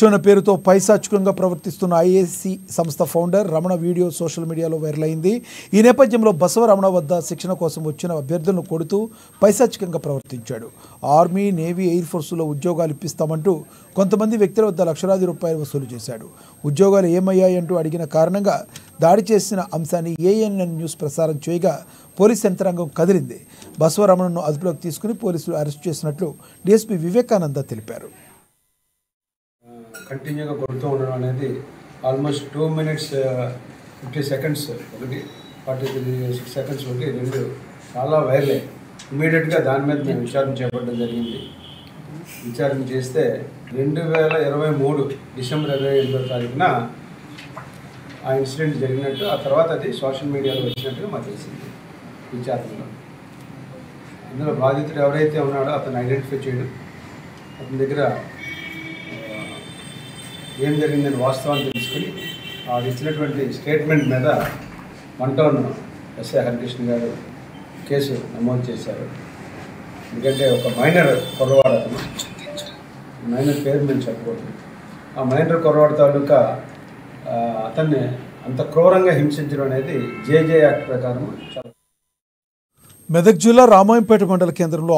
శిక్షణ పేరుతో పైశాచికంగా ప్రవర్తిస్తున్న ఐఏసీ సంస్థ ఫౌండర్ రమణ వీడియో సోషల్ మీడియాలో వైరల్ అయింది. ఈ నేపథ్యంలో బసవరమణ వద్ద శిక్షణ కోసం వచ్చిన అభ్యర్థులను కొడుతూ పైశాచికంగా ప్రవర్తించాడు. ఆర్మీ, నేవీ, ఎయిర్ ఫోర్సులో ఉద్యోగాలు ఇప్పిస్తామంటూ కొంతమంది వ్యక్తుల వద్ద లక్షలాది రూపాయలు వసూలు చేశాడు. ఉద్యోగాలు ఏమయ్యాయంటూ అడిగిన కారణంగా దాడి చేసిన అంశాన్ని ఏఎన్ఎన్ న్యూస్ ప్రసారం చేయగా పోలీస్ యంత్రాంగం కదిలింది. బసవరమణను అదుపులోకి తీసుకుని పోలీసులు అరెస్ట్ చేసినట్లు డీఎస్పీ వివేకానంద తెలిపారు. కంటిన్యూగా కొడుతూ ఉండడం అనేది ఆల్మోస్ట్ 2 minutes 50 seconds ఒకటి 46 seconds ఒకటి రెండు చాలా వైరలే. ఇమీడియట్గా దాని మీద మేము విచారణ చేపట్టడం జరిగింది. విచారణ చేస్తే 2023 డిసెంబర్ 28వ తారీఖున ఆ ఇన్సిడెంట్ జరిగినట్టు, ఆ తర్వాత అది సోషల్ మీడియాలో వచ్చినట్టుగా మాకు తెలిసింది విచారణలో. ఇందులో బాధితుడు ఎవరైతే ఉన్నాడో అతను ఐడెంటిఫై చేయడం, అతని దగ్గర ఏం జరిగిందని వాస్తవాన్ని తెలుసుకుని అది ఇచ్చినటువంటి స్టేట్మెంట్ మీద 1 Town ఎస్ఐ హరికృష్ణ గారు కేసు నమోదు చేశారు. ఎందుకంటే ఒక మైనర్ కుర్రవాడు, అతను మైనర్ పేరు మేము చెప్పకూడదు, ఆ మైనర్ కుర్రవాడు తాలూకా అతన్ని అంత క్రూరంగా హింసించడం అనేది జేజే యాక్ట్ ప్రకారం. మెదక్ జిల్లా రామాయంపేట మండల కేంద్రంలో